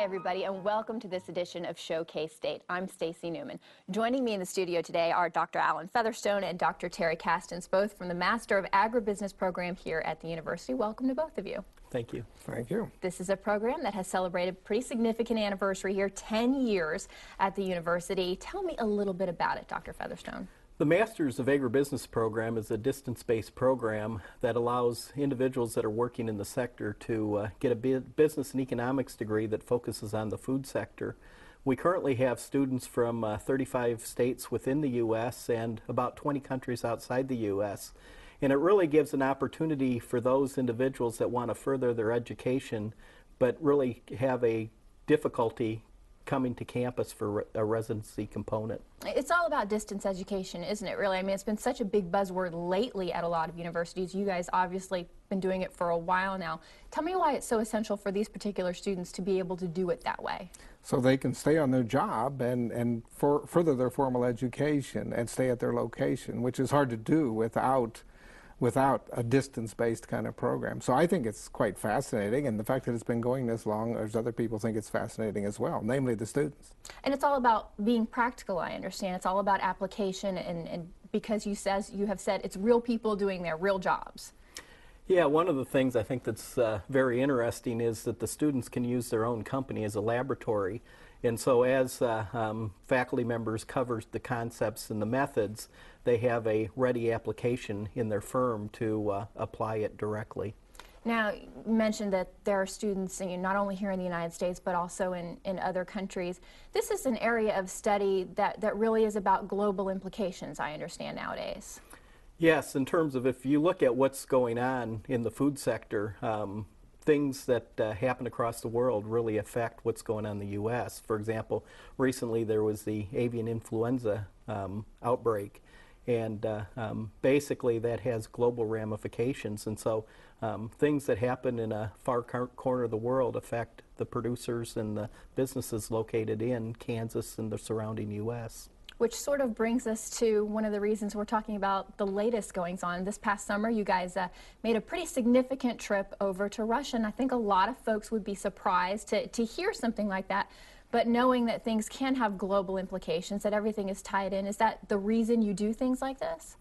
Hi, everybody, and welcome to this edition of Showcase State. I'm Stacy Newman. Joining me in the studio today are Dr. Alan Featherstone and Dr. Terry Castens, both from the Master of Agribusiness program here at the university. Welcome to both of you. Thank you. Thank you. This is a program that has celebrated a pretty significant anniversary here, 10 years at the university. Tell me a little bit about it, Dr. Featherstone. The Masters of Agribusiness program is a distance-based program that allows individuals that are working in the sector to get a business and economics degree that focuses on the food sector. We currently have students from 35 states within the U.S. and about 20 countries outside the U.S. And it really gives an opportunity for those individuals that want to further their education but really have a difficulty coming to campus for a residency component. It's all about distance education, isn't it, really? I mean, it's been such a big buzzword lately at a lot of universities. You guys obviously been doing it for a while now. Tell me why it's so essential for these particular students to be able to do it that way. So they can stay on their job and further their formal education and stay at their location, which is hard to do without a distance-based kind of program. So I think it's quite fascinating, and the fact that it's been going this long, there's other people think it's fascinating as well, namely the students. And it's all about being practical, I understand. It's all about application, and because you have said it's real people doing their real jobs. Yeah, one of the things I think that's very interesting is that the students can use their own company as a laboratory. And so as faculty members cover the concepts and the methods, they have a ready application in their firm to apply it directly. Now, you mentioned that there are students not only here in the United States, but also in other countries. This is an area of study that really is about global implications, I understand, nowadays. Yes, in terms of if you look at what's going on in the food sector, things that happen across the world really affect what's going on in the U.S. For example, recently there was the avian influenza outbreak, and basically that has global ramifications, and so things that happen in a far corner of the world affect the producers and the businesses located in Kansas and the surrounding U.S. Which sort of brings us to one of the reasons we're talking about the latest goings on. This past summer, you guys made a pretty significant trip over to Russia, and I think a lot of folks would be surprised to hear something like that. But knowing that things can have global implications, that everything is tied in, is that the reason you do things like this?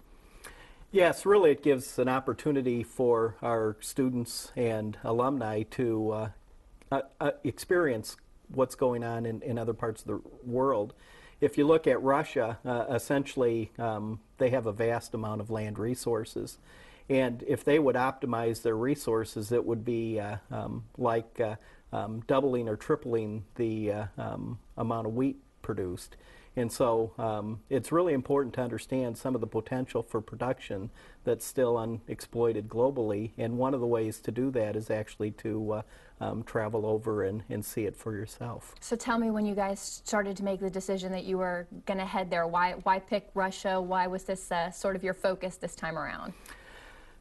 Yes, really it gives an opportunity for our students and alumni to experience what's going on in other parts of the world. If you look at Russia, essentially they have a vast amount of land resources, and if they would optimize their resources, it would be like doubling or tripling the amount of wheat produced. And so it's really important to understand some of the potential for production that's still unexploited globally, and one of the ways to do that is actually to travel over and see it for yourself. So tell me, when you guys started to make the decision that you were going to head there, why pick Russia? Why was this sort of your focus this time around?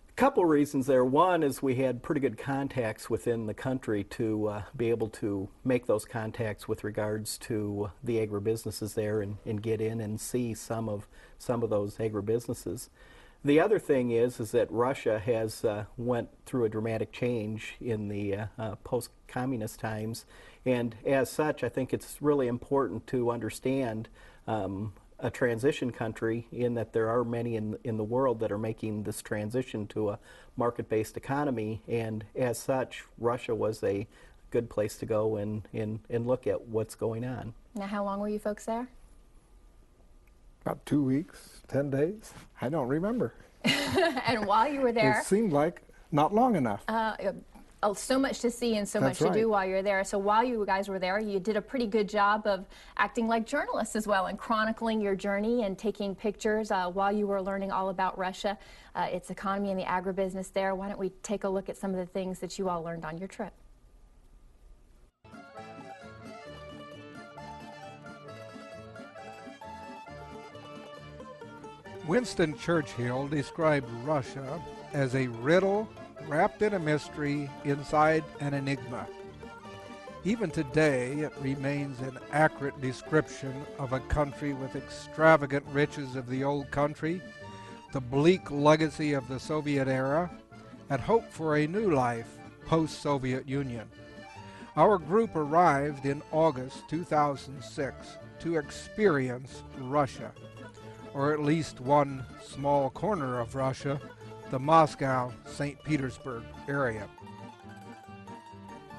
A couple reasons there. One is we had pretty good contacts within the country to be able to make those contacts with regards to the agribusinesses there and get in and see some of those agribusinesses. The other thing is that Russia has went through a dramatic change in the post-communist times, and as such I think it's really important to understand a transition country, in that there are many in the world that are making this transition to a market-based economy, and as such Russia was a good place to go and look at what's going on. Now, how long were you folks there? About 2 weeks, 10 days. I don't remember. And while you were there, it seemed like not long enough. So much to see and so That's much to right. do while you're there. So while you guys were there, you did a pretty good job of acting like journalists as well and chronicling your journey and taking pictures while you were learning all about Russia, its economy and the agribusiness there. Why don't we take a look at some of the things that you all learned on your trip? Winston Churchill described Russia as a riddle wrapped in a mystery inside an enigma. Even today, it remains an accurate description of a country with extravagant riches of the old country, the bleak legacy of the Soviet era, and hope for a new life post-Soviet Union. Our group arrived in August 2006 to experience Russia, or at least one small corner of Russia, the Moscow-St. Petersburg area.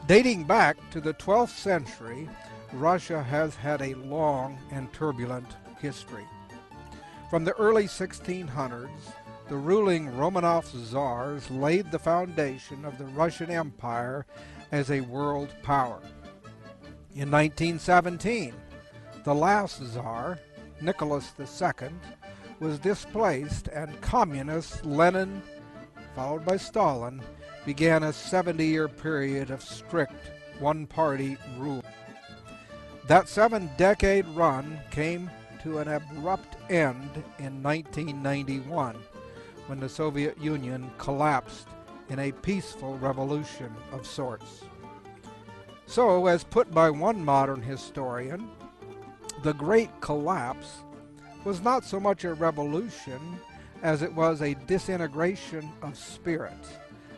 Dating back to the 12th century, Russia has had a long and turbulent history. From the early 1600s, the ruling Romanov Tsars laid the foundation of the Russian Empire as a world power. In 1917, the last Tsar, Nicholas II, was displaced, and communist Lenin, followed by Stalin, began a 70-year period of strict one-party rule. That 7-decade run came to an abrupt end in 1991, when the Soviet Union collapsed in a peaceful revolution of sorts. So, as put by one modern historian, the Great Collapse was not so much a revolution as it was a disintegration of spirit,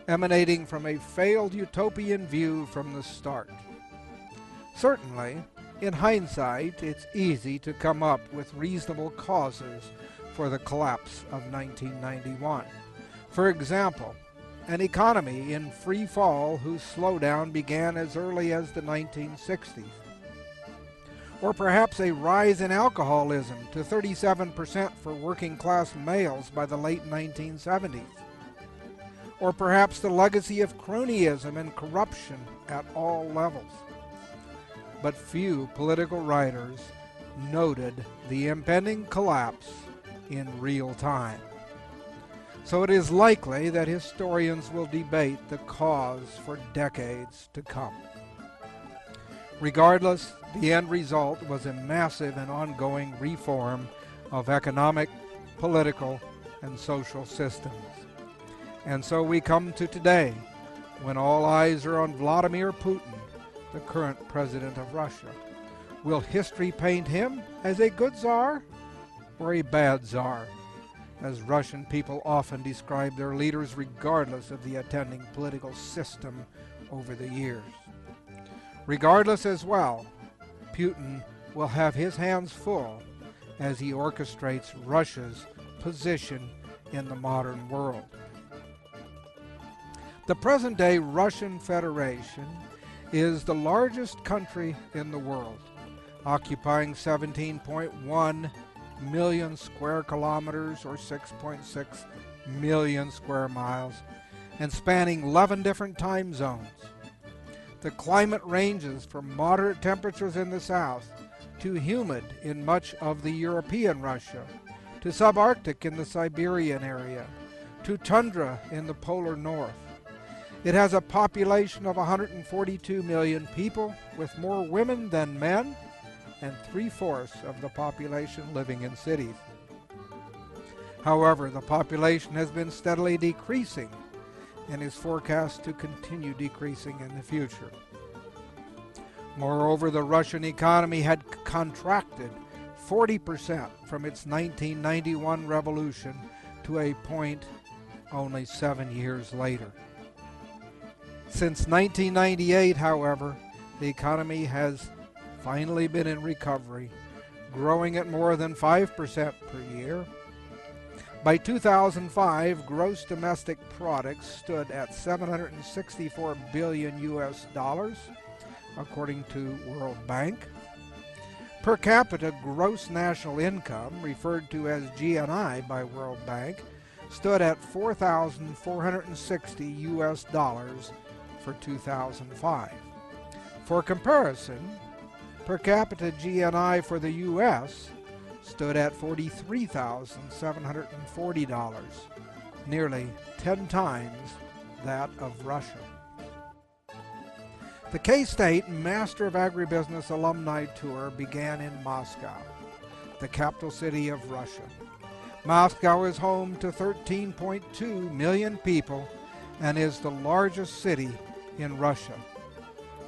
emanating from a failed utopian view from the start. Certainly, in hindsight, it's easy to come up with reasonable causes for the collapse of 1991. For example, an economy in free fall whose slowdown began as early as the 1960s. Or perhaps a rise in alcoholism to 37% for working class males by the late 1970s. Or perhaps the legacy of cronyism and corruption at all levels. But few political writers noted the impending collapse in real time. So it is likely that historians will debate the cause for decades to come. Regardless, the end result was a massive and ongoing reform of economic, political, and social systems. And so we come to today, when all eyes are on Vladimir Putin, the current president of Russia. Will history paint him as a good czar or a bad czar, as Russian people often describe their leaders regardless of the attending political system over the years? Regardless as well, Putin will have his hands full as he orchestrates Russia's position in the modern world. The present-day Russian Federation is the largest country in the world, occupying 17.1 million square kilometers or 6.6 million square miles, and spanning 11 different time zones. The climate ranges from moderate temperatures in the south to humid in much of the European Russia, to subarctic in the Siberian area, to tundra in the polar north. It has a population of 142 million people, with more women than men, and 3/4 of the population living in cities. However, the population has been steadily decreasing and is forecast to continue decreasing in the future. Moreover, the Russian economy had contracted 40% from its 1991 revolution to a point only 7 years later. Since 1998, however, the economy has finally been in recovery, growing at more than 5% per year. By 2005, gross domestic products stood at 764 billion US dollars, according to World Bank. Per capita gross national income, referred to as GNI by World Bank, stood at 4,460 US dollars for 2005. For comparison, per capita GNI for the U.S. stood at $43,740, nearly 10 times that of Russia. The K-State Master of Agribusiness Alumni Tour began in Moscow, the capital city of Russia. Moscow is home to 13.2 million people and is the largest city in Russia.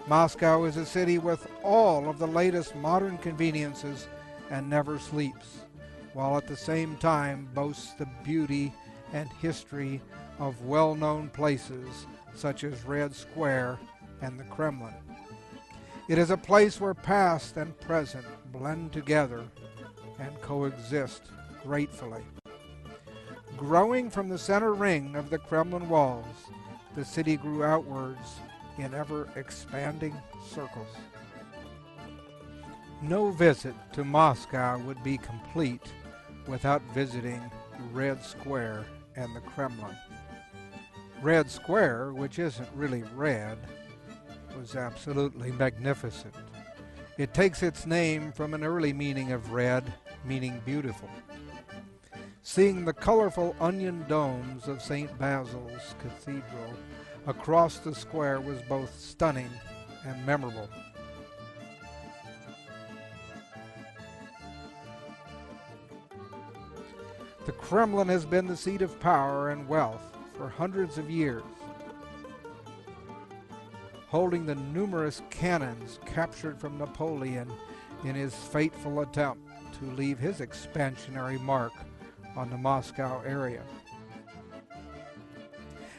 Moscow is a city with all of the latest modern conveniences and never sleeps, while at the same time boasts the beauty and history of well-known places such as Red Square and the Kremlin. It is a place where past and present blend together and coexist gratefully. Growing from the center ring of the Kremlin walls, the city grew outwards in ever-expanding circles. No visit to Moscow would be complete without visiting Red Square and the Kremlin. Red Square, which isn't really red, was absolutely magnificent. It takes its name from an early meaning of red, meaning beautiful. Seeing the colorful onion domes of St. Basil's Cathedral across the square was both stunning and memorable. The Kremlin has been the seat of power and wealth for hundreds of years, holding the numerous cannons captured from Napoleon in his fateful attempt to leave his expansionary mark on the Moscow area.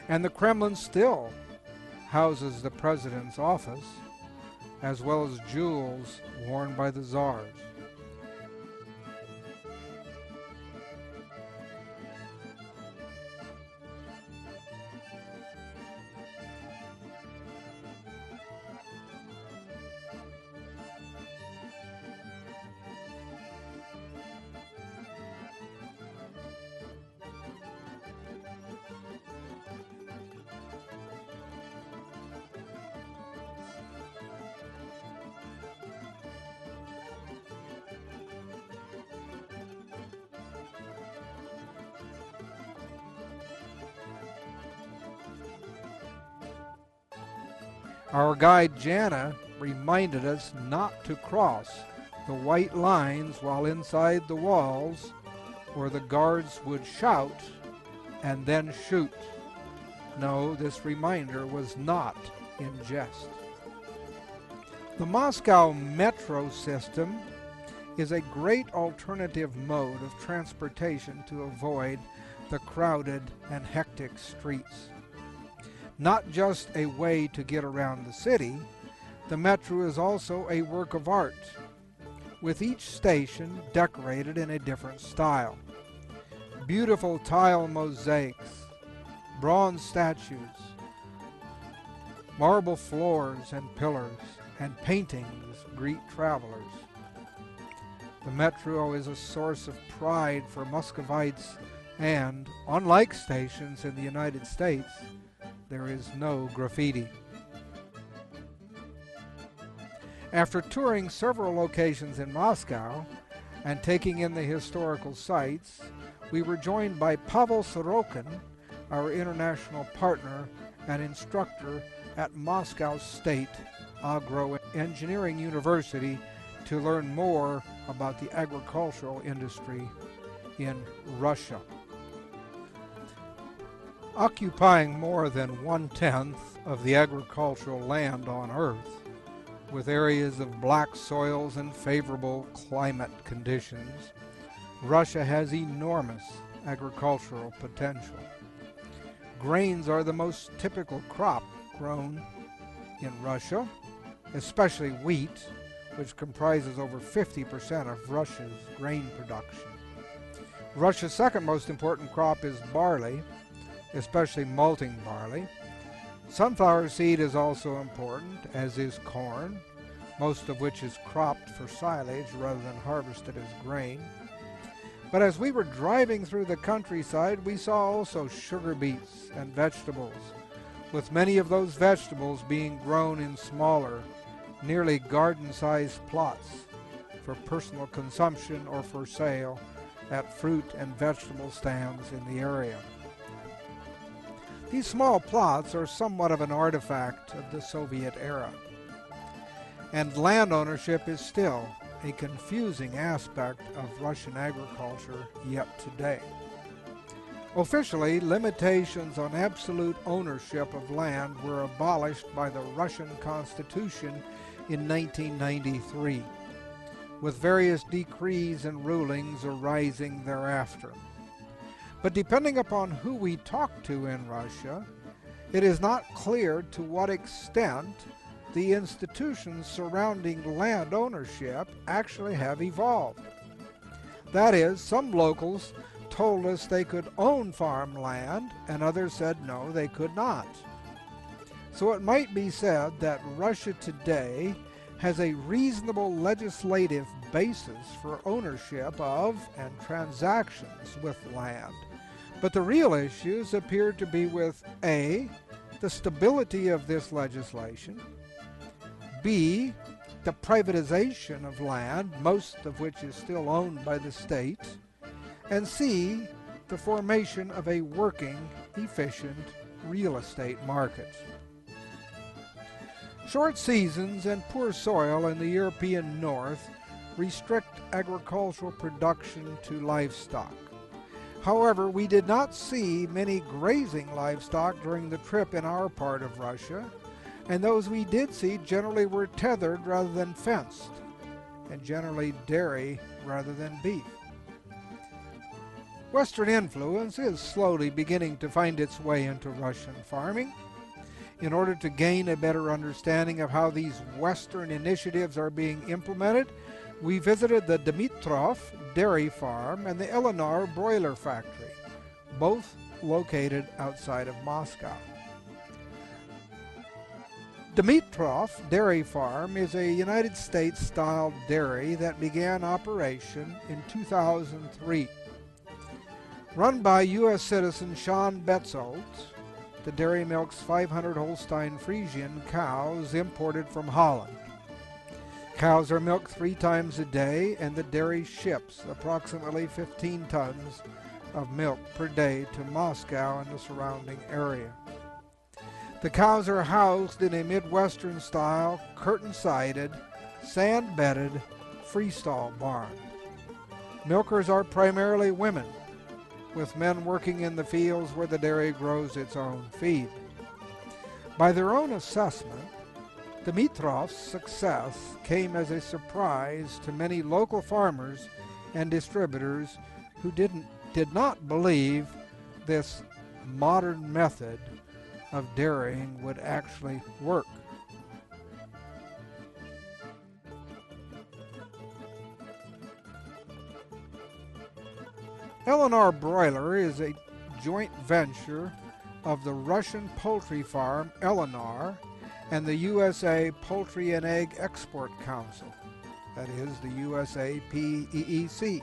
And the Kremlin still houses the president's office, as well as jewels worn by the czars. Our guide Jana reminded us not to cross the white lines while inside the walls, or the guards would shout and then shoot. No, this reminder was not in jest. The Moscow metro system is a great alternative mode of transportation to avoid the crowded and hectic streets. Not just a way to get around the city, the metro is also a work of art, with each station decorated in a different style. Beautiful tile mosaics, bronze statues, marble floors and pillars, and paintings greet travelers. The metro is a source of pride for Muscovites, and, unlike stations in the United States, there is no graffiti. After touring several locations in Moscow and taking in the historical sites, we were joined by Pavel Sorokin, our international partner and instructor at Moscow State Agro-Engineering University, to learn more about the agricultural industry in Russia. Occupying more than 1/10 of the agricultural land on Earth, with areas of black soils and favorable climate conditions, Russia has enormous agricultural potential. Grains are the most typical crop grown in Russia, especially wheat, which comprises over 50% of Russia's grain production. Russia's second most important crop is barley, especially malting barley. Sunflower seed is also important, as is corn, most of which is cropped for silage rather than harvested as grain. But as we were driving through the countryside, we saw also sugar beets and vegetables, with many of those vegetables being grown in smaller, nearly garden-sized plots for personal consumption or for sale at fruit and vegetable stands in the area. These small plots are somewhat of an artifact of the Soviet era, and land ownership is still a confusing aspect of Russian agriculture yet today. Officially, limitations on absolute ownership of land were abolished by the Russian Constitution in 1993, with various decrees and rulings arising thereafter. But depending upon who we talk to in Russia, it is not clear to what extent the institutions surrounding land ownership actually have evolved. That is, some locals told us they could own farmland, and others said no, they could not. So it might be said that Russia today has a reasonable legislative basis for ownership of and transactions with land. But the real issues appear to be with A, the stability of this legislation, B, the privatization of land, most of which is still owned by the state, and C, the formation of a working, efficient real estate market. Short seasons and poor soil in the European north restrict agricultural production to livestock. However, we did not see many grazing livestock during the trip in our part of Russia, and those we did see generally were tethered rather than fenced, and generally dairy rather than beef. Western influence is slowly beginning to find its way into Russian farming. In order to gain a better understanding of how these Western initiatives are being implemented, we visited the Dmitrov dairy farm and the Eleanor broiler factory, both located outside of Moscow. Dmitrov Dairy Farm is a United States-style dairy that began operation in 2003. Run by U.S. citizen Sean Betzold, the dairy milks 500 Holstein Friesian cows imported from Holland. Cows are milked 3 times a day, and the dairy ships approximately 15 tons of milk per day to Moscow and the surrounding area. The cows are housed in a Midwestern-style, curtain-sided, sand-bedded, freestall barn. Milkers are primarily women, with men working in the fields where the dairy grows its own feed. By their own assessment, Dmitrov's success came as a surprise to many local farmers and distributors who did not believe this modern method of dairying would actually work. Eleanor Broiler is a joint venture of the Russian poultry farm Eleanor and the USA Poultry and Egg Export Council, that is the USAPEEC.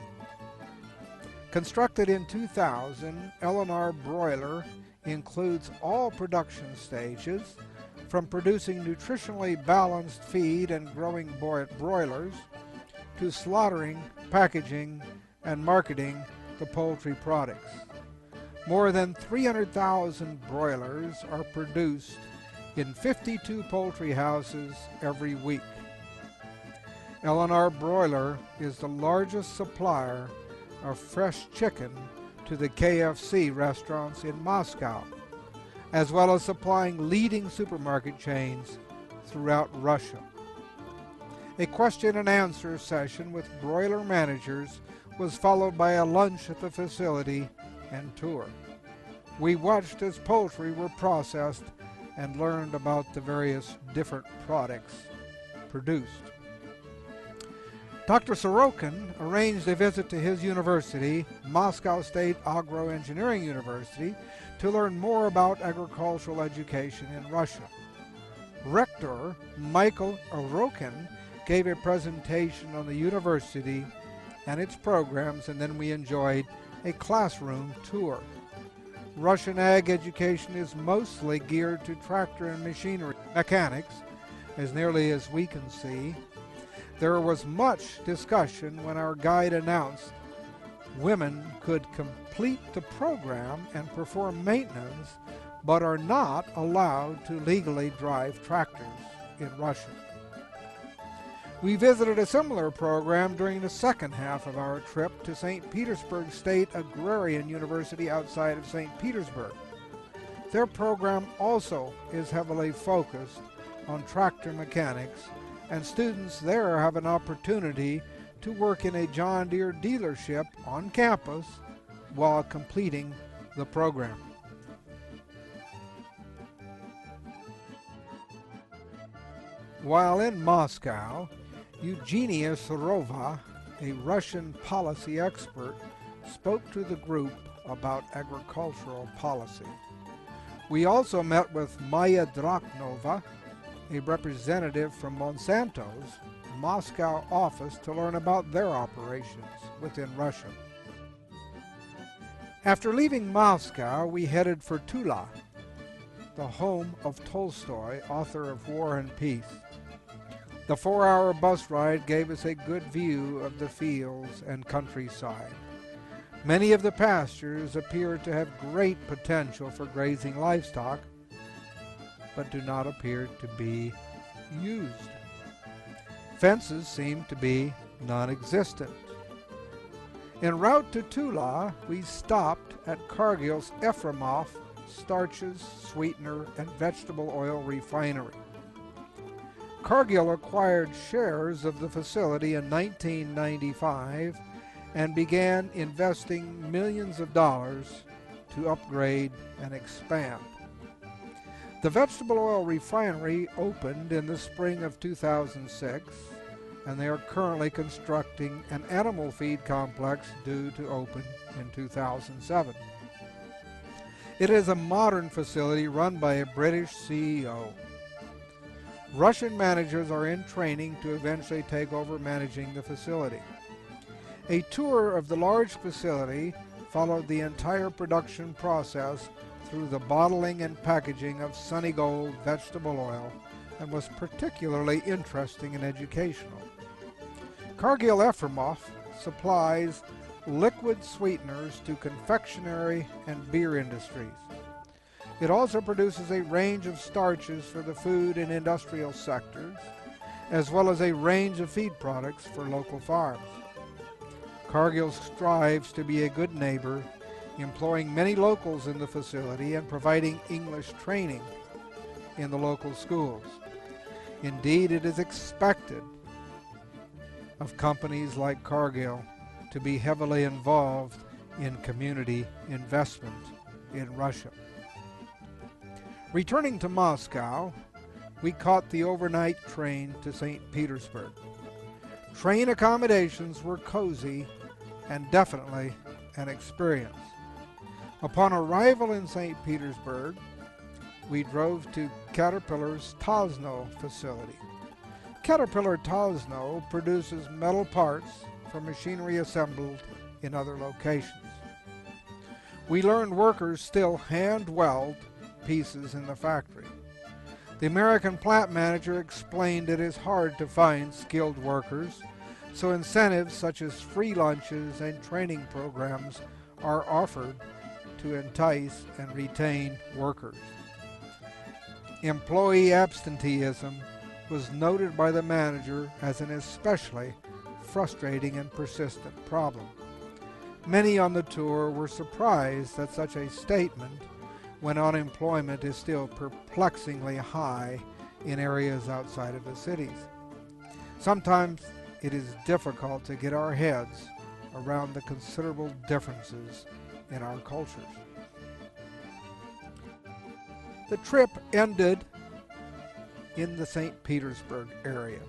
Constructed in 2000, Eleanor Broiler includes all production stages, from producing nutritionally balanced feed and growing broilers to slaughtering, packaging, and marketing the poultry products. More than 300,000 broilers are produced in 52 poultry houses every week. Eleanor Broiler is the largest supplier of fresh chicken to the KFC restaurants in Moscow, as well as supplying leading supermarket chains throughout Russia. A question and answer session with broiler managers was followed by a lunch at the facility and tour. We watched as poultry were processed and learned about the various different products produced. Dr. Sorokin arranged a visit to his university, Moscow State Agro-Engineering University, to learn more about agricultural education in Russia. Rector Michael Orokin gave a presentation on the university and its programs, and then we enjoyed a classroom tour. Russian ag education is mostly geared to tractor and machinery mechanics, as nearly as we can see. There was much discussion when our guide announced women could complete the program and perform maintenance, but are not allowed to legally drive tractors in Russia. We visited a similar program during the second half of our trip to St. Petersburg State Agrarian University outside of St. Petersburg. Their program also is heavily focused on tractor mechanics, and students there have an opportunity to work in a John Deere dealership on campus while completing the program. While in Moscow, Eugenia Surova, a Russian policy expert, spoke to the group about agricultural policy. We also met with Maya Drakhnova, a representative from Monsanto's Moscow office, to learn about their operations within Russia. After leaving Moscow, we headed for Tula, the home of Tolstoy, author of War and Peace. The 4-hour bus ride gave us a good view of the fields and countryside. Many of the pastures appear to have great potential for grazing livestock, but do not appear to be used. Fences seem to be non-existent. En route to Tula, we stopped at Cargill's Efremov starches, sweetener, and vegetable oil refinery. Cargill acquired shares of the facility in 1995 and began investing millions of dollars to upgrade and expand. The vegetable oil refinery opened in the spring of 2006, and they are currently constructing an animal feed complex due to open in 2007. It is a modern facility run by a British CEO. Russian managers are in training to eventually take over managing the facility. A tour of the large facility followed the entire production process through the bottling and packaging of Sunny Gold vegetable oil and was particularly interesting and educational. Cargill Efremov supplies liquid sweeteners to confectionery and beer industries. It also produces a range of starches for the food and industrial sectors, as well as a range of feed products for local farms. Cargill strives to be a good neighbor, employing many locals in the facility and providing English training in the local schools. Indeed, it is expected of companies like Cargill to be heavily involved in community investment in Russia. Returning to Moscow, we caught the overnight train to St. Petersburg. Train accommodations were cozy and definitely an experience. Upon arrival in St. Petersburg, we drove to Caterpillar's Tosno facility. Caterpillar Tosno produces metal parts for machinery assembled in other locations. We learned workers still hand weld pieces in the factory. The American plant manager explained it is hard to find skilled workers, so incentives such as free lunches and training programs are offered to entice and retain workers. Employee absenteeism was noted by the manager as an especially frustrating and persistent problem. Many on the tour were surprised at such a statement when unemployment is still perplexingly high in areas outside of the cities. Sometimes it is difficult to get our heads around the considerable differences in our cultures. The trip ended in the St. Petersburg area,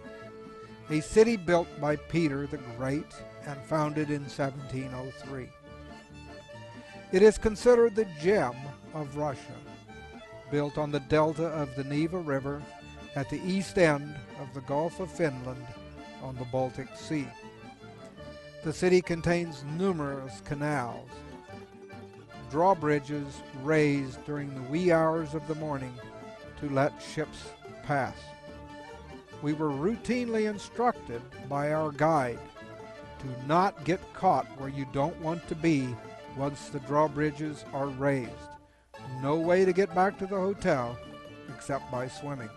a city built by Peter the Great and founded in 1703. It is considered the gem of Russia, built on the delta of the Neva River at the east end of the Gulf of Finland on the Baltic Sea. The city contains numerous canals, drawbridges raised during the wee hours of the morning to let ships pass. We were routinely instructed by our guide to not get caught where you don't want to be once the drawbridges are raised. No way to get back to the hotel except by swimming.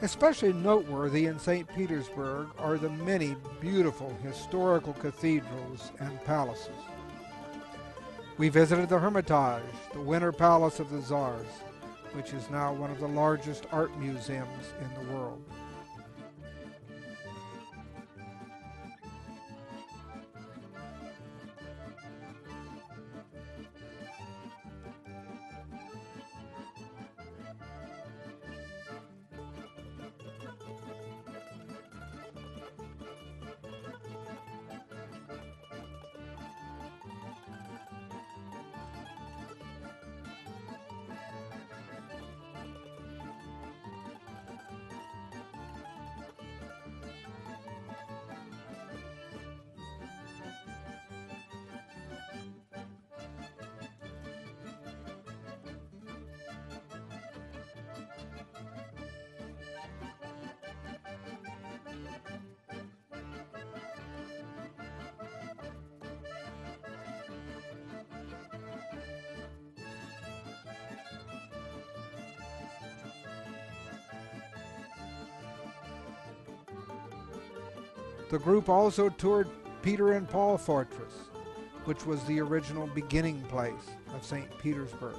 Especially noteworthy in St. Petersburg are the many beautiful historical cathedrals and palaces. We visited the Hermitage, the Winter Palace of the Tsars, which is now one of the largest art museums in the world. The group also toured Peter and Paul Fortress, which was the original beginning place of St. Petersburg.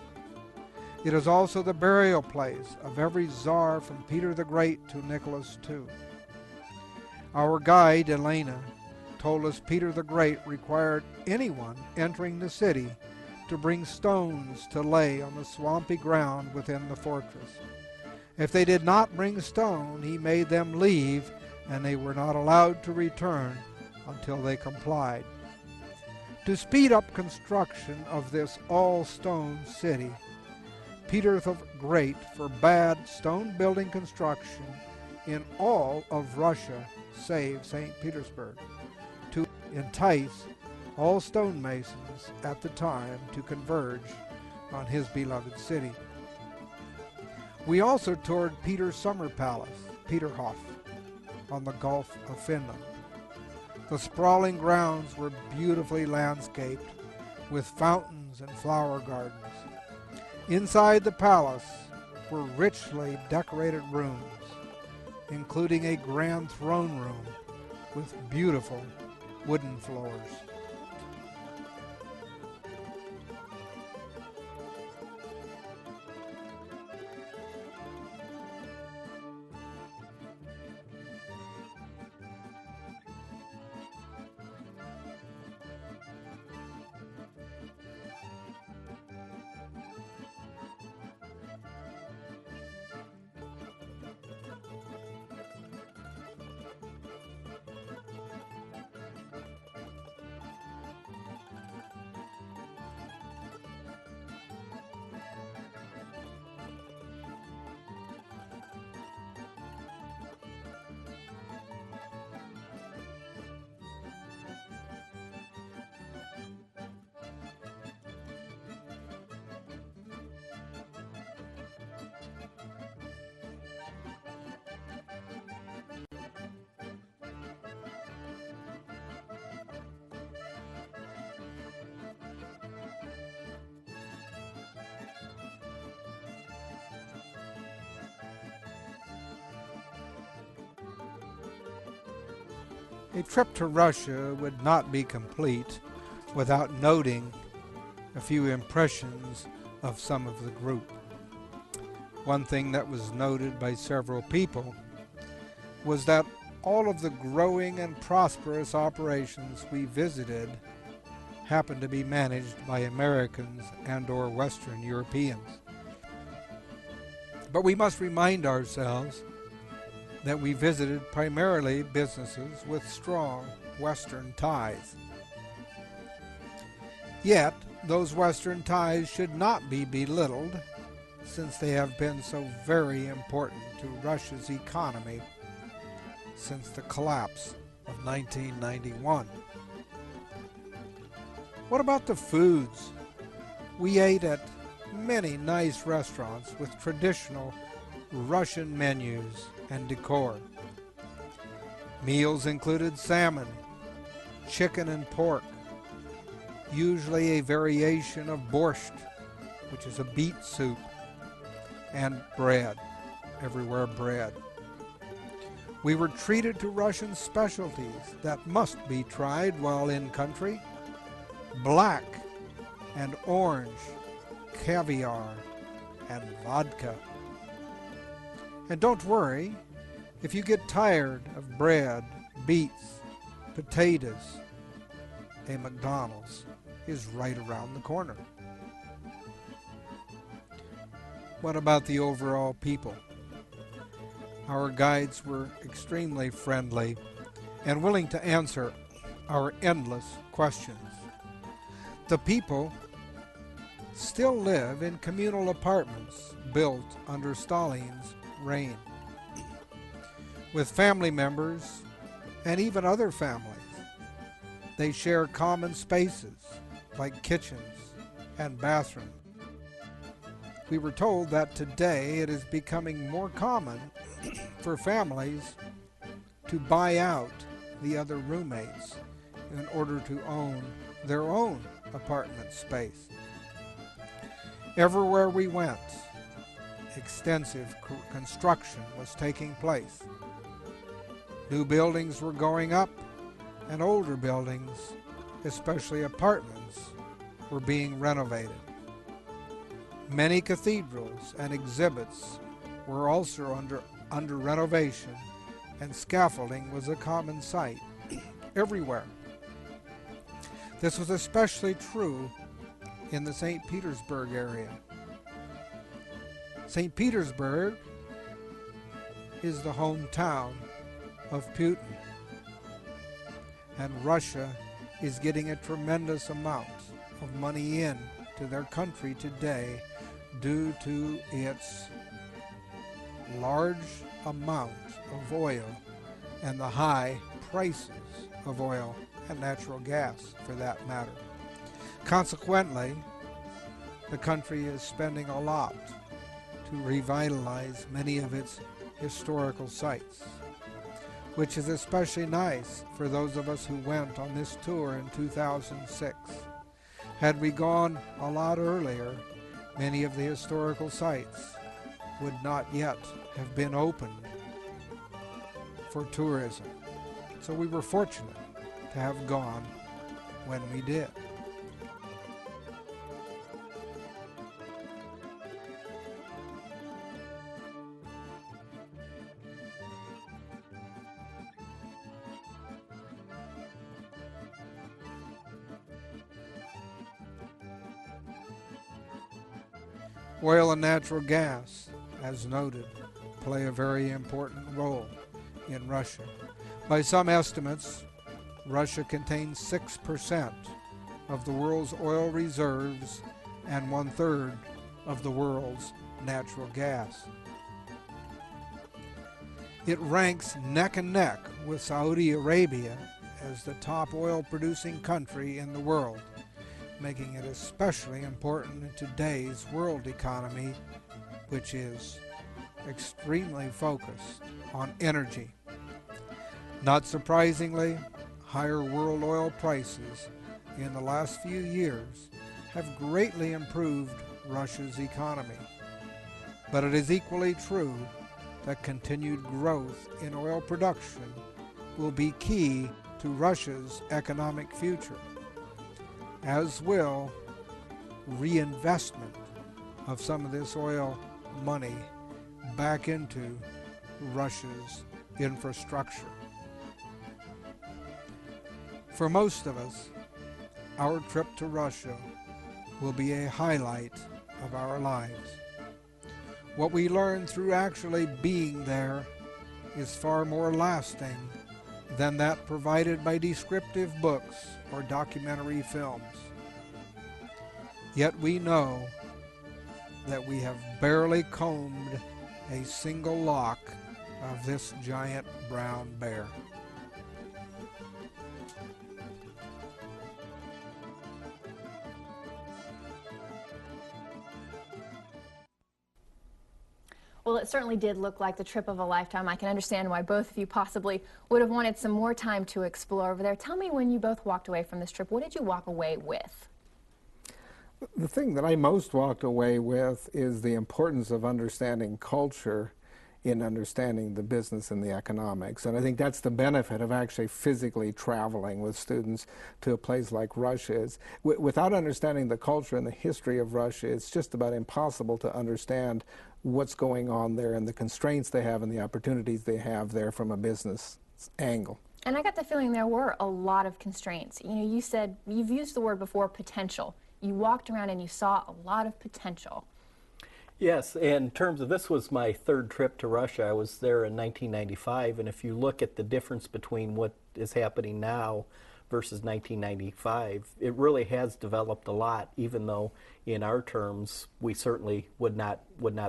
It is also the burial place of every Tsar from Peter the Great to Nicholas II. Our guide, Elena, told us Peter the Great required anyone entering the city to bring stones to lay on the swampy ground within the fortress. If they did not bring stone, he made them leave, and they were not allowed to return until they complied. To speed up construction of this all-stone city, Peter the Great forbade stone building construction in all of Russia save St. Petersburg, to entice all stonemasons at the time to converge on his beloved city. We also toured Peter's summer palace, Peterhof, on the Gulf of Finland. The sprawling grounds were beautifully landscaped with fountains and flower gardens. Inside the palace were richly decorated rooms, including a grand throne room with beautiful wooden floors. A trip to Russia would not be complete without noting a few impressions of some of the group. One thing that was noted by several people was that all of the growing and prosperous operations we visited happened to be managed by Americans and/or Western Europeans. But we must remind ourselves that we visited primarily businesses with strong Western ties. Yet, those Western ties should not be belittled, since they have been so very important to Russia's economy since the collapse of 1991. What about the foods? We ate at many nice restaurants with traditional Russian menus and decor. Meals included salmon, chicken and pork, usually a variation of borscht, which is a beet soup, and bread, everywhere bread. We were treated to Russian specialties that must be tried while in country: black and orange, caviar, and vodka. And don't worry, if you get tired of bread, beets, potatoes, a McDonald's is right around the corner. What about the overall people? Our guides were extremely friendly and willing to answer our endless questions. The people still live in communal apartments built under Stalin's reign, with family members and even other families. They share common spaces like kitchens and bathrooms. We were told that today it is becoming more common for families to buy out the other roommates in order to own their own apartment space. Everywhere we went, extensive construction was taking place. New buildings were going up, and older buildings, especially apartments, were being renovated. Many cathedrals and exhibits were also under renovation, and scaffolding was a common sight everywhere. This was especially true in the St. Petersburg area. St. Petersburg is the hometown of Putin, and Russia is getting a tremendous amount of money in to their country today due to its large amount of oil and the high prices of oil and natural gas, for that matter. Consequently, the country is spending a lot to revitalize many of its historical sites, which is especially nice for those of us who went on this tour in 2006. Had we gone a lot earlier, many of the historical sites would not yet have been opened for tourism. So we were fortunate to have gone when we did. Oil and natural gas, as noted, play a very important role in Russia. By some estimates, Russia contains 6% of the world's oil reserves and 1/3 of the world's natural gas. It ranks neck and neck with Saudi Arabia as the top oil-producing country in the world, making it especially important in today's world economy, which is extremely focused on energy. Not surprisingly, higher world oil prices in the last few years have greatly improved Russia's economy. But it is equally true that continued growth in oil production will be key to Russia's economic future, as will reinvestment of some of this oil money back into Russia's infrastructure. For most of us, our trip to Russia will be a highlight of our lives. What we learn through actually being there is far more lasting than that provided by descriptive books or documentary films. Yet we know that we have barely combed a single lock of this giant brown bear. Well, it certainly did look like the trip of a lifetime. I can understand why both of you possibly would have wanted some more time to explore over there. Tell me, when you both walked away from this trip, what did you walk away with? The thing that I most walked away with is the importance of understanding culture in understanding the business and the economics. And I think that's the benefit of actually physically traveling with students to a place like Russia. Without understanding the culture and the history of Russia, it's just about impossible to understand what's going on there and the constraints they have and the opportunities they have there from a business angle. And I got the feeling there were a lot of constraints. You know, you said, you've used the word before, potential. You walked around and you saw a lot of potential. Yes, in terms of, this was my third trip to Russia. I was there in 1995, and if you look at the difference between what is happening now versus 1995, it really has developed a lot, even though in our terms we certainly would not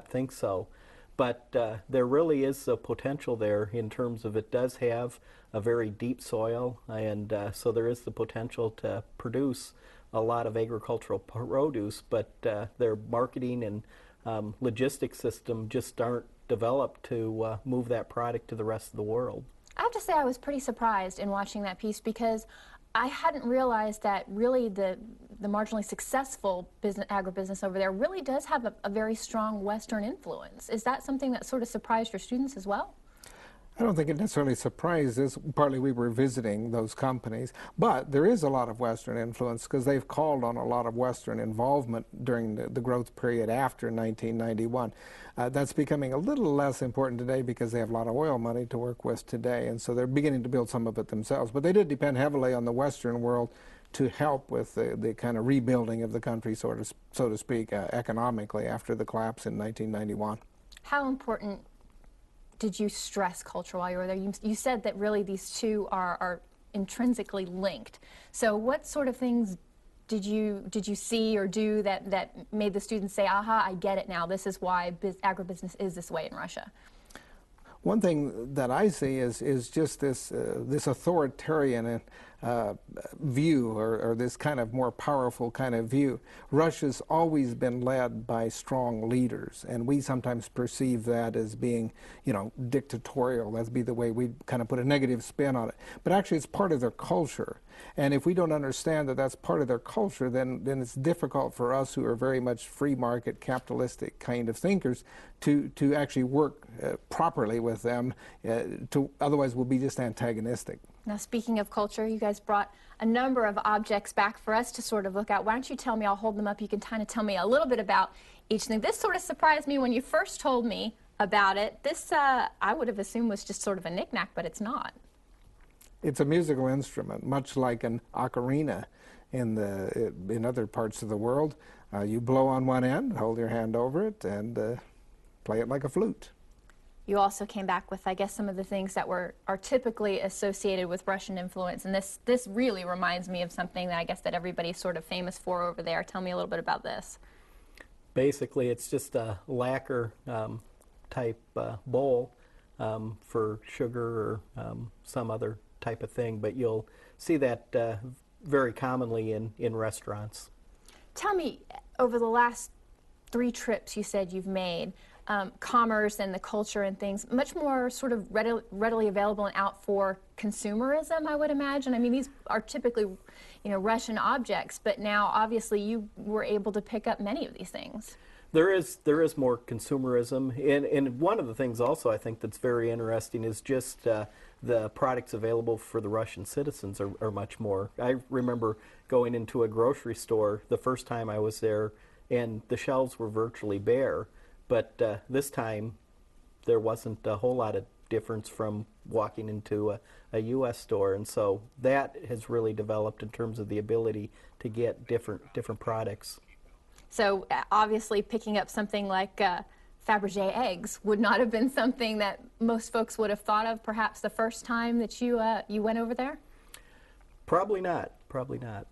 think so. But there really is a potential there in terms of, it does have a very deep soil, and so there is the potential to produce a lot of agricultural produce, but their marketing and logistics system just aren't developed to move that product to the rest of the world. I have to say I was pretty surprised in watching that piece, because I hadn't realized that really the marginally successful agribusiness over there really does have a very strong Western influence. Is that something that sort of surprised your students as well? I don't think it necessarily surprised us. Partly we were visiting those companies, but there is a lot of Western influence because they've called on a lot of Western involvement during the growth period after 1991. That's becoming a little less important today because they have a lot of oil money to work with today, and so they're beginning to build some of it themselves. But they did depend heavily on the Western world to help with the kind of rebuilding of the country, so to speak, economically after the collapse in 1991. How important did you stress culture while you were there? You said that really these two are intrinsically linked. So what sort of things did you see or do that made the students say, aha, I get it now, this is why agribusiness is this way in Russia? One thing that I see is just this authoritarian view, or this kind of more powerful kind of view. Russia's always been led by strong leaders, and we sometimes perceive that as being, dictatorial. That'd be the way we kind of put a negative spin on it. But actually, it's part of their culture. And if we don't understand that that's part of their culture, then it's difficult for us who are very much free market, capitalistic kind of thinkers to actually work properly with them. Otherwise, we'll be just antagonistic. Now, speaking of culture, you guys brought a number of objects back for us to sort of look at. Why don't you tell me, I'll hold them up, you can kind of tell me a little bit about each thing. This sort of surprised me when you first told me about it. This, I would have assumed was just sort of a knick-knack, but it's not. It's a musical instrument, much like an ocarina in other parts of the world. You blow on one end, hold your hand over it, and play it like a flute. You also came back with, I guess, some of the things that are typically associated with Russian influence, and this really reminds me of something that I guess that everybody's sort of famous for over there. Tell me a little bit about this. Basically, it's just a lacquer type bowl for sugar or some other type of thing, but you'll see that very commonly in restaurants. Tell me, over the last 3 trips you said you've made, commerce and the culture and things, much more sort of readily available and out for consumerism, I would imagine. I mean, these are typically, Russian objects, but now obviously you were able to pick up many of these things. There is more consumerism, and one of the things also I think that's very interesting is just the products available for the Russian citizens are much more. I remember going into a grocery store the first time I was there, and the shelves were virtually bare. But this time, there wasn't a whole lot of difference from walking into a U.S. store, and so that has really developed in terms of the ability to get different products. So obviously, picking up something like Fabergé eggs would not have been something that most folks would have thought of, perhaps the first time that you went over there. Probably not. Probably not.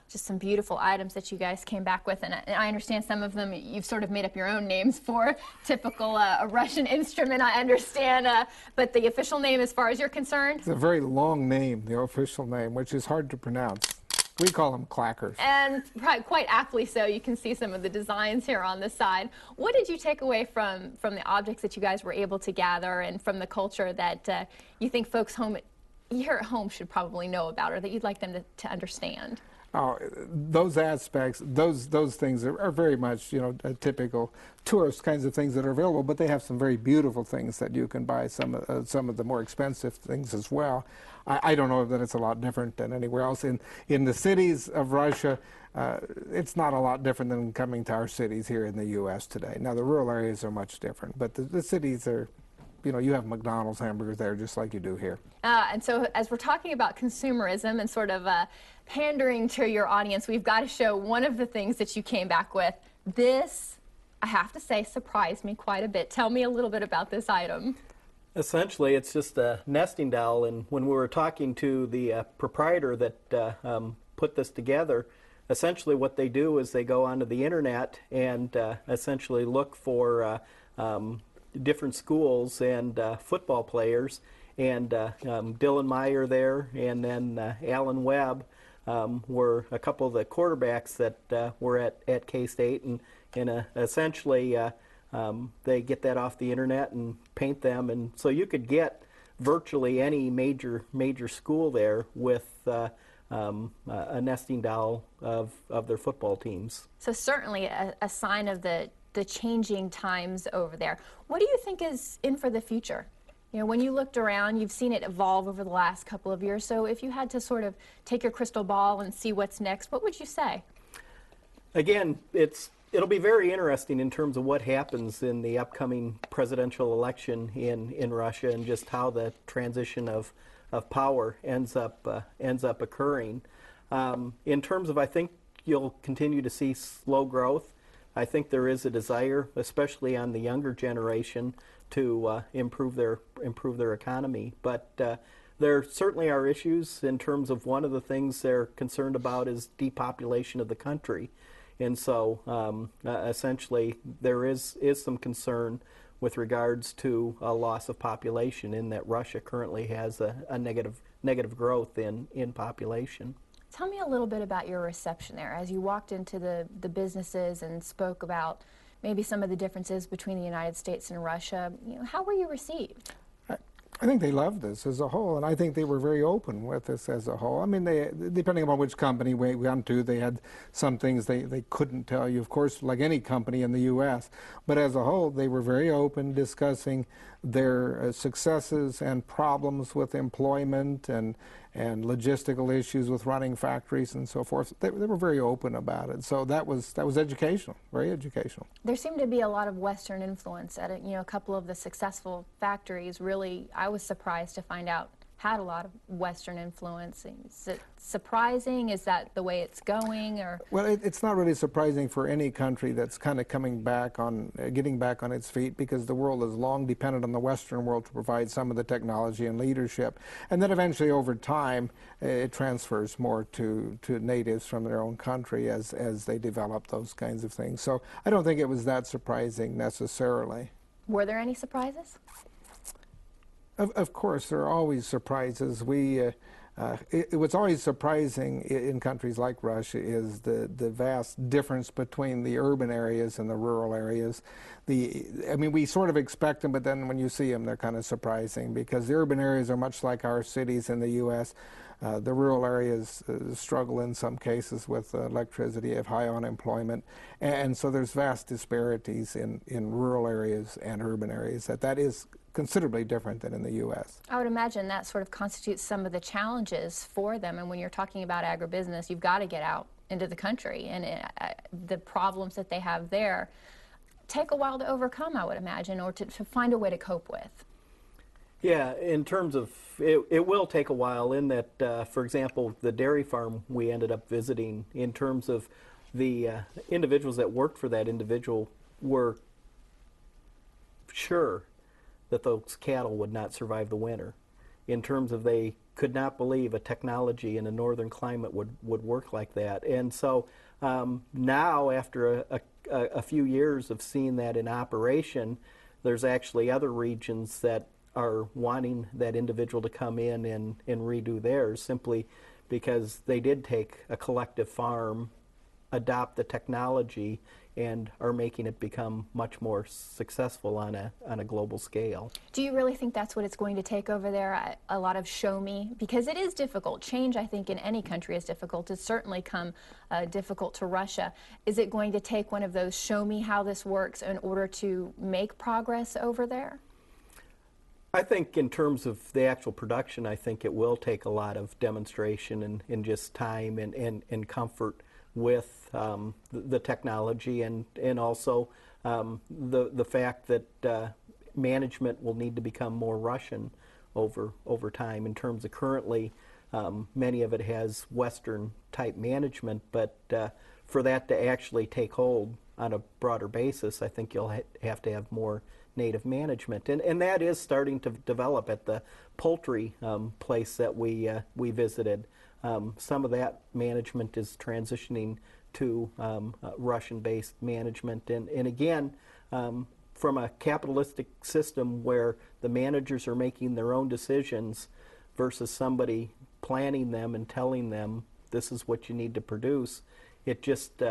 Just some beautiful items that you guys came back with, and I understand some of them you've sort of made up your own names for, typical a Russian instrument, I understand, but the official name as far as you're concerned? It's a very long name, the official name, which is hard to pronounce. We call them clackers. And quite aptly so. You can see some of the designs here on the side. What did you take away from the objects that you guys were able to gather and from the culture that you think folks here at home should probably know about, or that you'd like them to understand? Oh, those aspects, those things are very much, typical tourist kinds of things that are available, but they have some very beautiful things that you can buy, some of the more expensive things as well. I don't know that it's a lot different than anywhere else. In the cities of Russia, it's not a lot different than coming to our cities here in the U.S. today. Now, the rural areas are much different, but the cities are, you have McDonald's hamburgers there just like you do here. And so as we're talking about consumerism and sort of pandering to your audience, we've got to show one of the things that you came back with. This, I have to say, surprised me quite a bit. Tell me a little bit about this item. Essentially, it's just a nesting doll, and when we were talking to the proprietor that put this together, essentially what they do is they go onto the internet and essentially look for different schools and football players, and Dylan Meyer there, and then Alan Webb were a couple of the quarterbacks that were at K-State, and essentially they get that off the internet and paint them, and so you could get virtually any major school there with a nesting doll of their football teams. So certainly a sign of the changing times over there. What do you think is in for the future? You know, when you looked around, you've seen it evolve over the last couple of years. So if you had to sort of take your crystal ball and see what's next, what would you say? Again, it'll be very interesting in terms of what happens in the upcoming presidential election in Russia, and just how the transition of power ends up occurring. In terms of, I think you'll continue to see slow growth. I think there is a desire, especially on the younger generation, to improve their economy. But there certainly are issues in terms of, one of the things they're concerned about is depopulation of the country. And so essentially there is some concern with regards to a loss of population, in that Russia currently has a negative growth in population. Tell me a little bit about your reception there as you walked into the businesses and spoke about maybe some of the differences between the United States and Russia. You know, how were you received? I think they loved us as a whole, and I think they were very open with us as a whole. I mean, depending upon which company we went to, they had some things they couldn't tell you, of course, like any company in the U.S. But as a whole, they were very open, discussing their successes and problems with employment and logistical issues with running factories and so forth. They were very open about it. So that was educational, very educational. There seemed to be a lot of Western influence at it. You know, a couple of the successful factories really, I was surprised to find out, had a lot of Western influence. Is it surprising? Is that the way it's going? Or well, it's not really surprising for any country that's kind of coming back on, getting back on its feet, because the world has long depended on the Western world to provide some of the technology and leadership. And then eventually, over time, it transfers more to natives from their own country as they develop those kinds of things. So I don't think it was that surprising necessarily. were there any surprises? Of course, there are always surprises. What's always surprising in countries like Russia is the vast difference between the urban areas and the rural areas. I mean, we sort of expect them, but then when you see them, they're kind of surprising, because the urban areas are much like our cities in the U.S. The rural areas struggle in some cases with electricity, have high unemployment, and so there's vast disparities in rural areas and urban areas. That is considerably different than in the U.S. I would imagine that sort of constitutes some of the challenges for them. And when you're talking about agribusiness, you've got to get out into the country, and the problems that they have there take a while to overcome, I would imagine, or to find a way to cope with. Yeah, in terms of, it will take a while, in that, for example, the dairy farm we ended up visiting, in terms of the individuals that worked for that individual were sure that those cattle would not survive the winter, in terms of they could not believe a technology in a northern climate would work like that. And so now, after a few years of seeing that in operation, there's actually other regions that are wanting that individual to come in and redo theirs, simply because they did take a collective farm, adopt the technology, and are making it become much more successful on a global scale. Do you really think that's what it's going to take over there? A lot of show me? Because it is difficult. Change, I think, in any country is difficult. It's certainly come difficult to Russia. Is it going to take one of those show me how this works in order to make progress over there? I think in terms of the actual production, I think it will take a lot of demonstration and just time and comfort with the technology, and also the fact that management will need to become more Russian over time. In terms of currently, many of it has Western type management, but for that to actually take hold on a broader basis, I think you'll have to have more native management, and that is starting to develop at the poultry place that we visited. Some of that management is transitioning to Russian-based management, and again, from a capitalistic system where the managers are making their own decisions versus somebody planning them and telling them this is what you need to produce, it just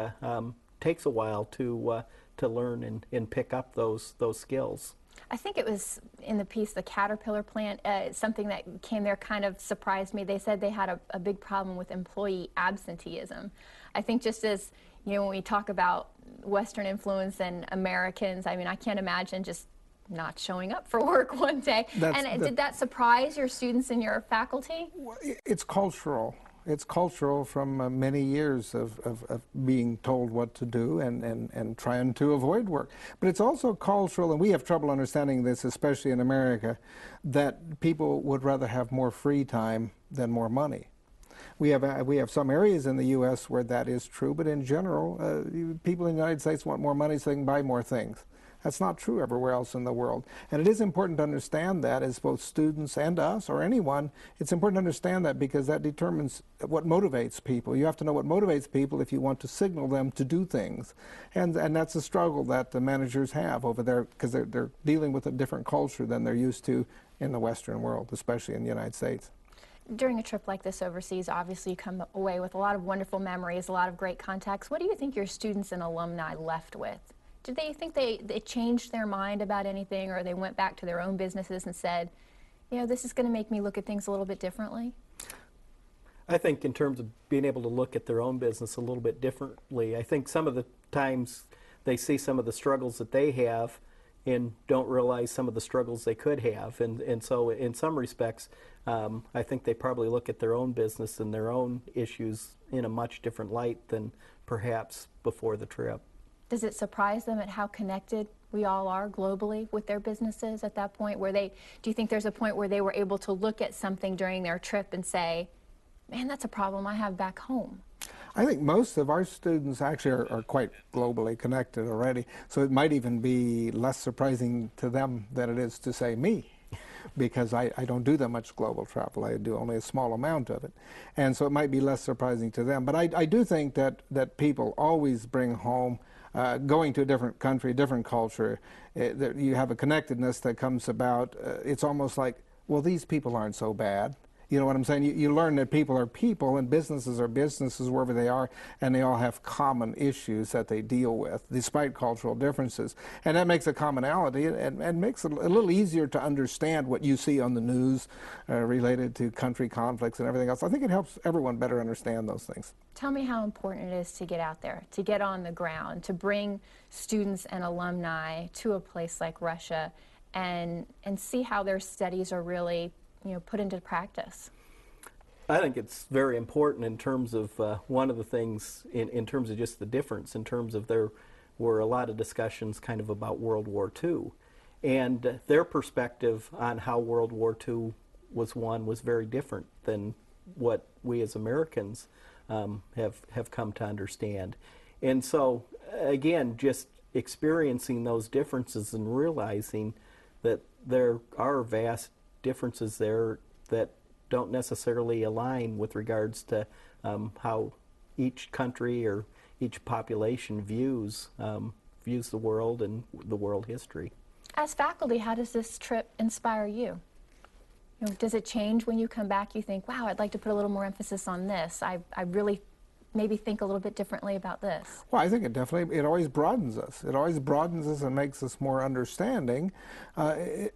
takes a while to learn and pick up those skills. I think it was in the piece, the Caterpillar plant, something that came there kind of surprised me. They said they had a big problem with employee absenteeism. I think just as, you know, when we talk about Western influence and Americans, I mean, I can't imagine just not showing up for work one day. Did that surprise your students and your faculty? It's cultural. It's cultural from many years of being told what to do and trying to avoid work. But it's also cultural, and we have trouble understanding this, especially in America, that people would rather have more free time than more money. We have some areas in the U.S. where that is true, but in general, people in the United States want more money so they can buy more things. That's not true everywhere else in the world. And it is important to understand that as both students and us or anyone. It's important to understand that because that determines what motivates people. You have to know what motivates people if you want to signal them to do things. And that's a struggle that the managers have over there because they're dealing with a different culture than they're used to in the Western world, especially in the United States. During a trip like this overseas, obviously you come away with a lot of wonderful memories, a lot of great contacts. What do you think your students and alumni left with? Did they think they changed their mind about anything, or they went back to their own businesses and said, you know, this is going to make me look at things a little bit differently? I think in terms of being able to look at their own business a little bit differently, I think some of the times they see some of the struggles that they have and don't realize some of the struggles they could have. And so in some respects, I think they probably look at their own business and their own issues in a much different light than perhaps before the trip. Does it surprise them at how connected we all are globally with their businesses at that point? Do you think there's a point where they were able to look at something during their trip and say, man, that's a problem I have back home? I think most of our students actually are quite globally connected already, so it might even be less surprising to them than it is to, say, me, because I don't do that much global travel. I do only a small amount of it, and so it might be less surprising to them. But I do think that people always bring home going to a different country, different culture, that you have a connectedness that comes about. It's almost like, well, these people aren't so bad. You know what I'm saying? You learn that people are people and businesses are businesses wherever they are, and they all have common issues that they deal with, despite cultural differences. And that makes a commonality and makes it a little easier to understand what you see on the news related to country conflicts and everything else. I think it helps everyone better understand those things. Tell me how important it is to get out there, to get on the ground, to bring students and alumni to a place like Russia and see how their studies are really, you know, put into practice. I think it's very important in terms of one of the things in terms of just the difference, in terms of there were a lot of discussions kind of about World War II, and their perspective on how World War II was won was very different than what we as Americans have come to understand. And so again, just experiencing those differences and realizing that there are vast differences there that don't necessarily align with regards to how each country or each population views the world and the world history. As faculty, how does this trip inspire you? You know, does it change when you come back? You think, wow, I'd like to put a little more emphasis on this. I really maybe think a little bit differently about this. Well, I think it always broadens us. It always broadens us and makes us more understanding. I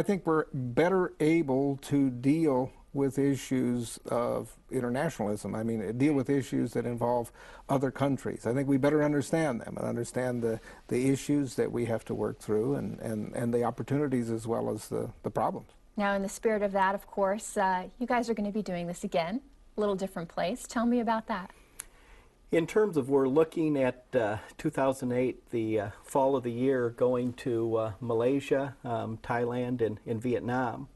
think we're better able to deal with issues of internationalism. I mean, deal with issues that involve other countries. I think we better understand them and understand the issues that we have to work through and the opportunities as well as the problems. Now, in the spirit of that, of course, you guys are going to be doing this again, a little different place. Tell me about that. In terms of, we're looking at 2008, the fall of the year, going to Malaysia, Thailand, and Vietnam.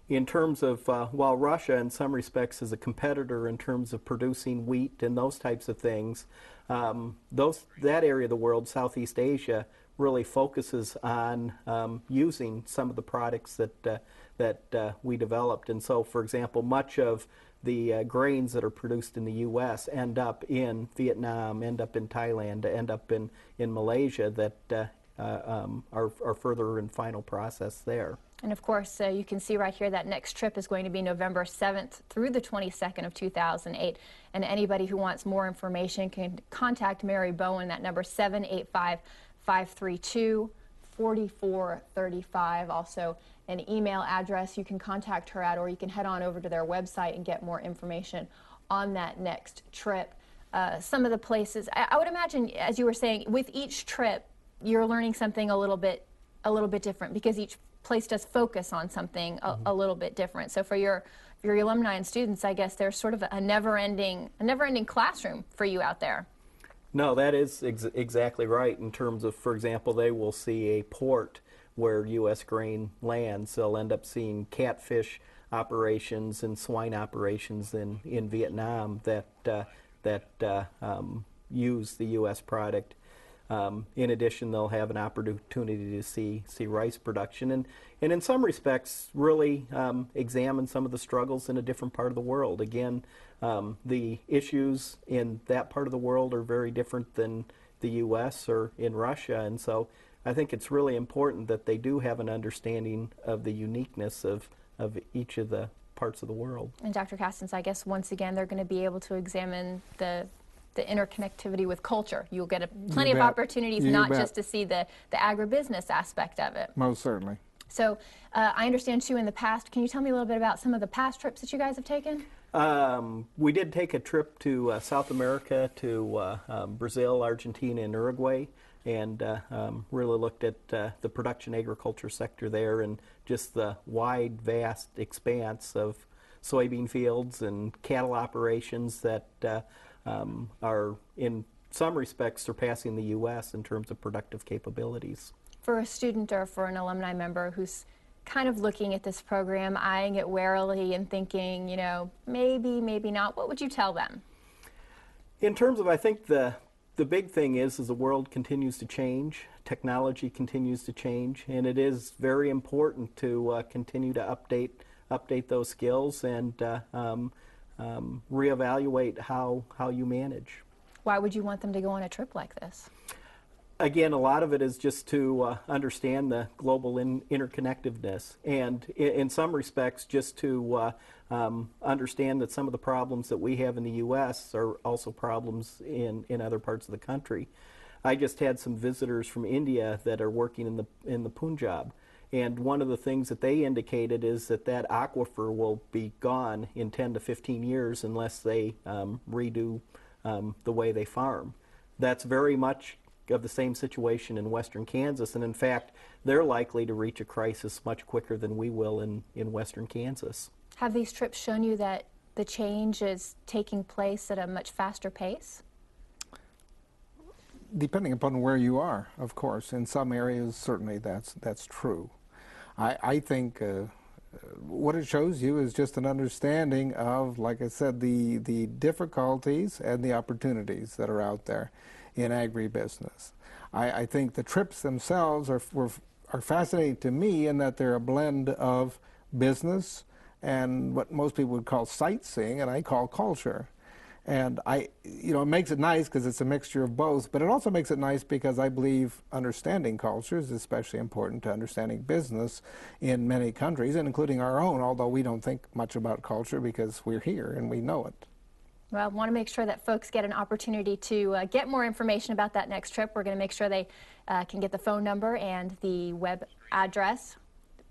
In terms of, while Russia in some respects is a competitor in terms of producing wheat and those types of things, that area of the world, Southeast Asia, really focuses on using some of the products that we developed. And so, for example, much of the grains that are produced in the U.S. end up in Vietnam, end up in Thailand, end up in Malaysia that are further in final process there. And of course, you can see right here that next trip is going to be November 7th through the 22nd of 2008. And anybody who wants more information can contact Mary Bowen. That number 785-532-4435. Also, an email address you can contact her at, or you can head on over to their website and get more information on that next trip. Some of the places, I would imagine, as you were saying, with each trip, you're learning something a little bit a little bit different because each place does focus on something a little bit different. So for your alumni and students, I guess there's sort of a never-ending classroom for you out there. No, that is exactly right. In terms of, for example, they will see a port where U.S. grain lands. They'll end up seeing catfish operations and swine operations in Vietnam that use the U.S. product. In addition, they'll have an opportunity to see rice production and in some respects really examine some of the struggles in a different part of the world. Again, the issues in that part of the world are very different than the U.S. or in Russia, and so I think it's really important that they do have an understanding of the uniqueness of each of the parts of the world. And Dr. Castens, I guess once again they're going to be able to examine the interconnectivity with culture. You'll get plenty of opportunities, not just to see the agribusiness aspect of it. Most certainly. So I understand too in the past, can you tell me a little bit about some of the past trips that you guys have taken? We did take a trip to South America, to Brazil, Argentina, and Uruguay, and really looked at the production agriculture sector there and just the wide, vast expanse of soybean fields and cattle operations that are in some respects surpassing the U.S. in terms of productive capabilities. For a student or for an alumni member who's kind of looking at this program, eyeing it warily and thinking, you know, maybe, maybe not, what would you tell them? In terms of, I think the big thing is the world continues to change, technology continues to change, and it is very important to continue to update those skills and reevaluate how you manage. Why would you want them to go on a trip like this? Again, a lot of it is just to understand the global interconnectedness, and in some respects just to understand that some of the problems that we have in the U.S. are also problems in other parts of the country. I just had some visitors from India that are working in the Punjab, and one of the things that they indicated is that aquifer will be gone in 10 to 15 years unless they redo the way they farm. That's very much of the same situation in western Kansas, and in fact they're likely to reach a crisis much quicker than we will in western Kansas. Have these trips shown you that the change is taking place at a much faster pace? Depending upon where you are, of course. In some areas certainly that's true. I think what it shows you is just an understanding of, like I said, the difficulties and the opportunities that are out there in agribusiness. I think the trips themselves are fascinating to me in that they're a blend of business and what most people would call sightseeing, and I call culture. And it makes it nice because it's a mixture of both, but it also makes it nice because I believe understanding culture is especially important to understanding business in many countries, and including our own, although we don't think much about culture because we're here and we know it. Well, I want to make sure that folks get an opportunity to get more information about that next trip. We're going to make sure they can get the phone number and the web address.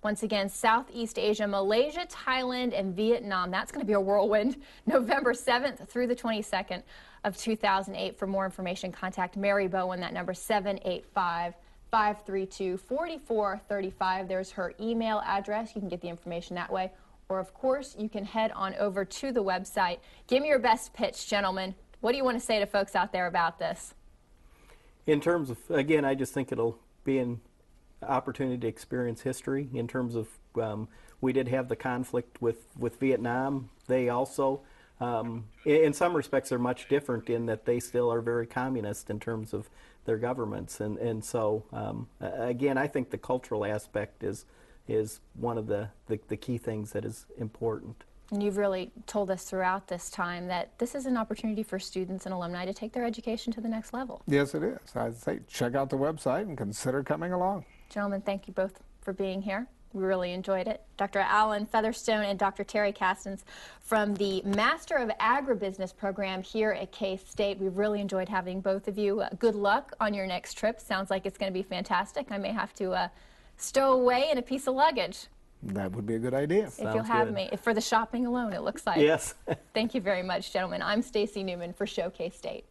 Once again, Southeast Asia, Malaysia, Thailand, and Vietnam. That's going to be a whirlwind. November 7th through the 22nd of 2008. For more information, contact Mary Bowen. That number 785-532-4435. There's her email address. You can get the information that way. Or, of course, you can head on over to the website. Give me your best pitch, gentlemen. What do you want to say to folks out there about this? In terms of, again, I just think it'll be an opportunity to experience history. In terms of, we did have the conflict with Vietnam. They also, in some respects, are much different in that they still are very communist in terms of their governments. And so, again, I think the cultural aspect is one of the key things that is important. And you've really told us throughout this time that this is an opportunity for students and alumni to take their education to the next level. Yes, it is. I'd say check out the website and consider coming along. Gentlemen, thank you both for being here. We really enjoyed it. Dr. Alan Featherstone and Dr. Terry Castens from the Master of Agribusiness program here at K-State. We've really enjoyed having both of you. Good luck on your next trip. Sounds like it's going to be fantastic. I may have to stow away in a piece of luggage. That would be a good idea. If you'll have me. For the shopping alone, it looks like. Yes. Thank you very much, gentlemen. I'm Stacy Newman for Show K-State.